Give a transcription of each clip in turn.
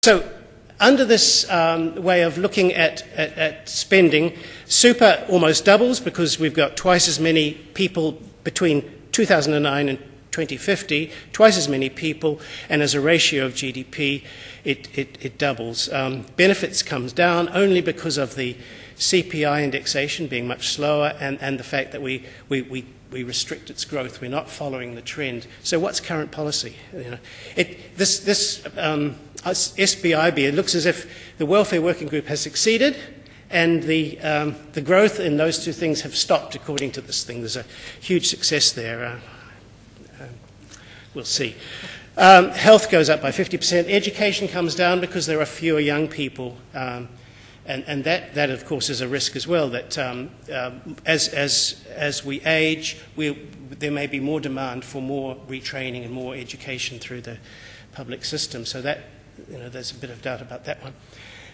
So under this way of looking at spending, super almost doubles because we've got twice as many people between 2009 and 2050, twice as many people, and as a ratio of GDP, it doubles. Benefits comes down only because of the CPI indexation being much slower and the fact that we restrict its growth. We're not following the trend. So what's current policy? This SBIB, it looks as if the Welfare Working Group has succeeded and the growth in those two things have stopped according to this thing. There's a huge success there. We'll see. Health goes up by 50%. Education comes down because there are fewer young people. And that, of course, is a risk as well, that as we age, there may be more demand for more retraining and more education through the public system. So that, there's a bit of doubt about that one.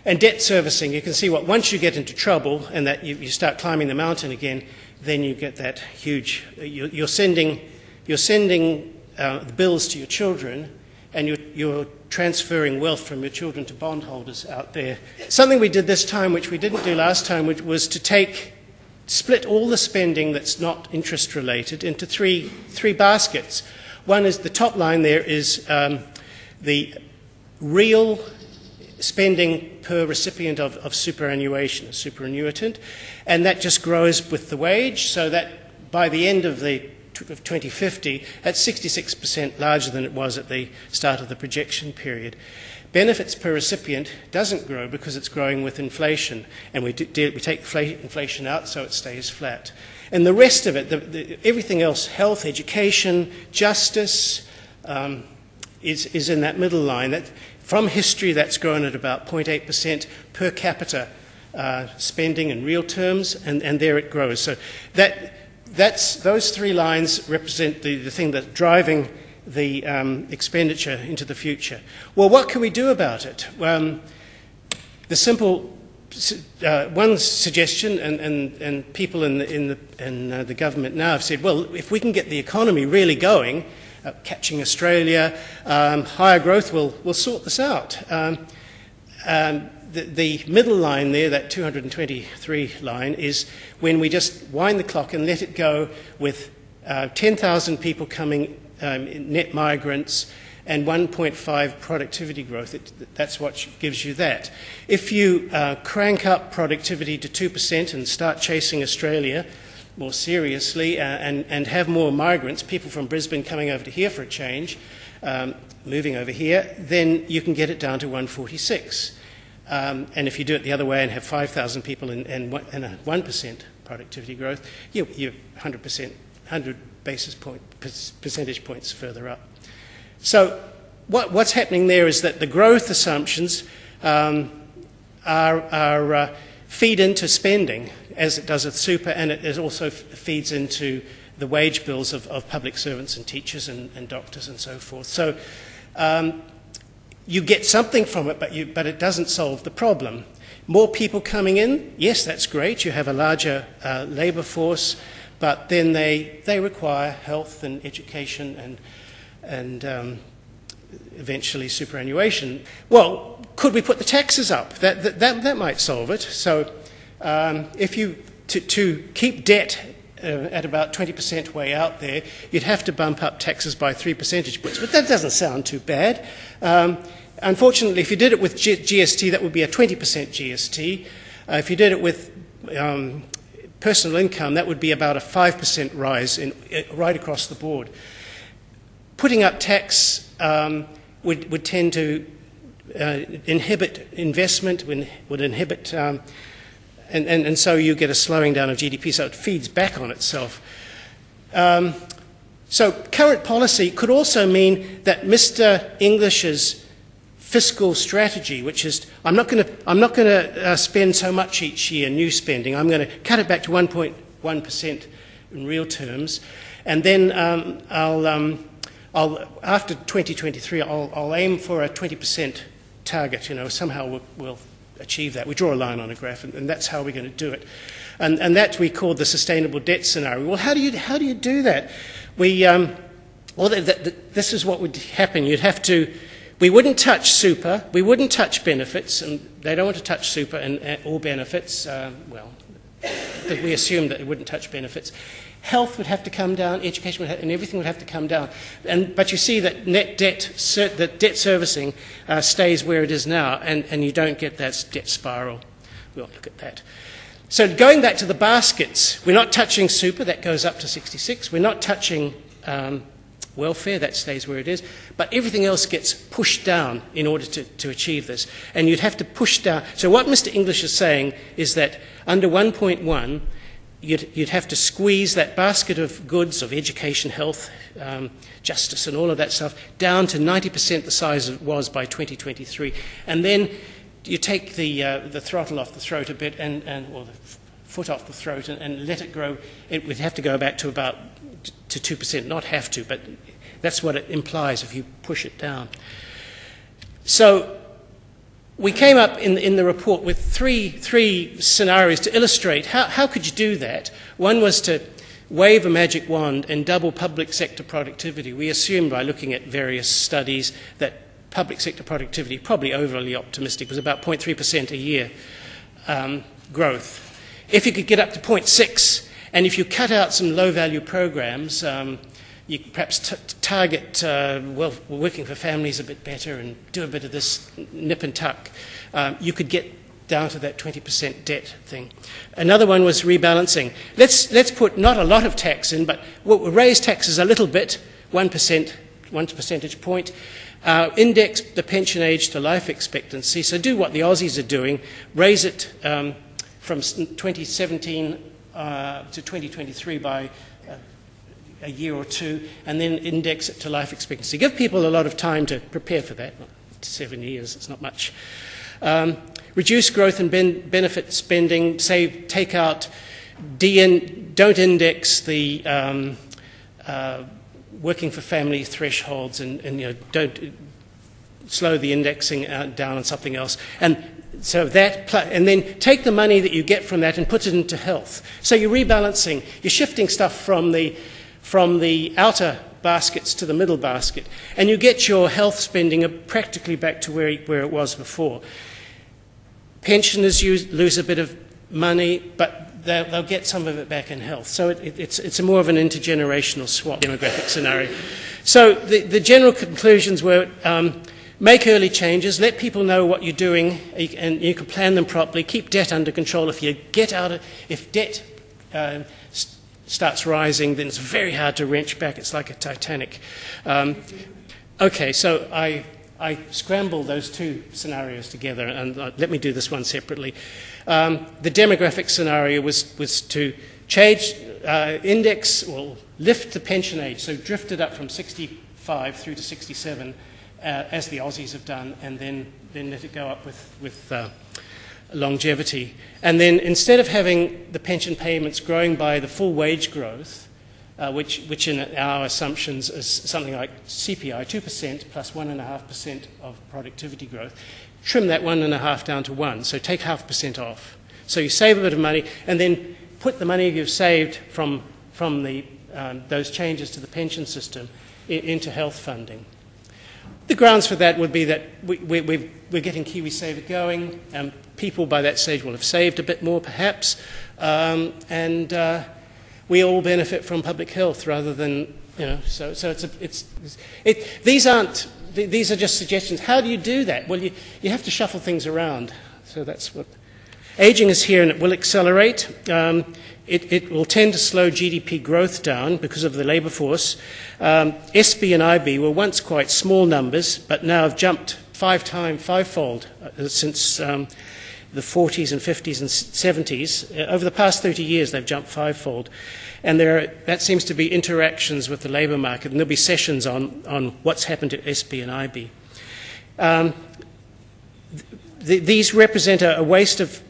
And debt servicing, you can see what once you get into trouble and that you start climbing the mountain again, then you get that huge, you're sending the bills to your children, and you're transferring wealth from your children to bondholders out there. Something we did this time, which we didn't do last time, which was to split all the spending that's not interest related into three baskets. One is, the top line there is the real spending per recipient of superannuation, a superannuitant, and that just grows with the wage, so that by the end of 2050, that's 66% larger than it was at the start of the projection period. Benefits per recipient doesn't grow because it's growing with inflation, and we take inflation out so it stays flat. And the rest of it, everything else, health, education, justice, is in that middle line. From history, that's grown at about 0.8% per capita spending in real terms, and there it grows. So those three lines represent the thing that's driving the expenditure into the future. Well, what can we do about it? The simple one suggestion, and people in the government now have said, well, if we can get the economy really going, catching Australia, higher growth will sort this out. The middle line there, that 223 line, is when we just wind the clock and let it go with 10,000 people coming, net migrants, and 1.5 productivity growth. That's what gives you that. If you crank up productivity to 2% and start chasing Australia more seriously and have more migrants, people from Brisbane coming over to here for a change, moving over here, then you can get it down to 146. And if you do it the other way and have 5,000 people and a 1% productivity growth, you're 100 percentage points further up. So what's happening there is that the growth assumptions feed into spending, as it does with super, and it also feeds into the wage bills of public servants and teachers and doctors and so forth. So you get something from it, but it doesn't solve the problem. More people coming in, yes, that's great. You have a larger labour force, but then they require health and education and eventually superannuation. Well, could we put the taxes up? That might solve it. So if you to keep debt at about 20% way out there, you'd have to bump up taxes by 3 percentage points. But that doesn't sound too bad. Unfortunately, if you did it with GST, that would be a 20% GST. If you did it with personal income, that would be about a 5% rise right across the board. Putting up tax would tend to inhibit investment, would inhibit, and so you get a slowing down of GDP, so it feeds back on itself. So current policy could also mean that Mr. English's fiscal strategy, which is I'm not going to spend so much each year, new spending. I'm going to cut it back to 1.1% in real terms, and then I'll after 2023 I'll aim for a 20% target. Somehow we'll achieve that. We draw a line on a graph, and that's how we're going to do it. And that we call the sustainable debt scenario. Well, how do you do that? This is what would happen. You'd have to We wouldn't touch super, we wouldn't touch benefits, and they don't want to touch super or benefits. We assumed that they wouldn't touch benefits. Health would have to come down, education would and everything would have to come down. But you see that net debt, that debt servicing stays where it is now, and you don't get that debt spiral. We won't look at that. So going back to the baskets, we're not touching super, that goes up to 66. We're not touching welfare, that stays where it is, but everything else gets pushed down in order to achieve this. And you'd have to push down. So what Mr. English is saying is that under 1.1, you'd have to squeeze that basket of goods, of education, health, justice, and all of that stuff, down to 90% the size it was by 2023. And then you take the throttle off the throat a bit, or the foot off the throat, and let it grow. It would have to go back to about to 2%, not have to, but that's what it implies if you push it down. So we came up in the report with three scenarios to illustrate how could you do that. One was to wave a magic wand and double public sector productivity. We assumed by looking at various studies that public sector productivity, probably overly optimistic, was about 0.3% a year growth. If you could get up to 0.6, and if you cut out some low-value programs, you could perhaps target working for families a bit better and do a bit of this nip and tuck, you could get down to that 20% debt thing. Another one was rebalancing. Let's put not a lot of tax in, but we'll raise taxes a little bit, 1%, 1 percentage point. Index the pension age to life expectancy. So do what the Aussies are doing, raise it from 2017 to 2023 by a year or two, and then index it to life expectancy. Give people a lot of time to prepare for that. 7 years, it's not much. Reduce growth and benefit spending. Say, take out, don't index the working for family thresholds, and don't slow the indexing down on something else. And so that, and then take the money that you get from that and put it into health. So you're rebalancing, you're shifting stuff from the outer baskets to the middle basket, and you get your health spending practically back to where it was before. Pensioners lose a bit of money, but they'll get some of it back in health. So it's more of an intergenerational swap demographic scenario. So the general conclusions were make early changes, let people know what you're doing, and you can plan them properly, keep debt under control. If debt starts rising, then it's very hard to wrench back. It's like a Titanic. Okay, so I scrambled those two scenarios together, and let me do this one separately. The demographic scenario was to change, index, or lift the pension age, so drift it up from 65 through to 67, as the Aussies have done, and then let it go up with longevity. And then instead of having the pension payments growing by the full wage growth, which in our assumptions is something like CPI, 2% plus 1.5% of productivity growth, trim that 1.5 down to 1, so take 0.5% off. So you save a bit of money, and then put the money you've saved from those changes to the pension system into health funding. The grounds for that would be that we're getting KiwiSaver going, and people by that stage will have saved a bit more perhaps, and we all benefit from public health rather than, so these are just suggestions. How do you do that? Well, you have to shuffle things around. So that's what... Ageing is here and it will accelerate. It will tend to slow GDP growth down because of the labour force. SB and IB were once quite small numbers, but now have jumped fivefold since the 40s and 50s and 70s. Over the past 30 years, they've jumped fivefold. And that seems to be interactions with the labour market, and there'll be sessions on what's happened to SB and IB. These represent a waste of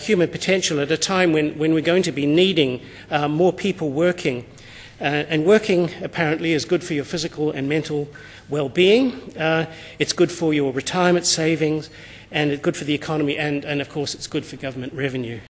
human potential at a time when we're going to be needing more people working. And working, apparently, is good for your physical and mental well-being. It's good for your retirement savings, and it's good for the economy, and of course, it's good for government revenue.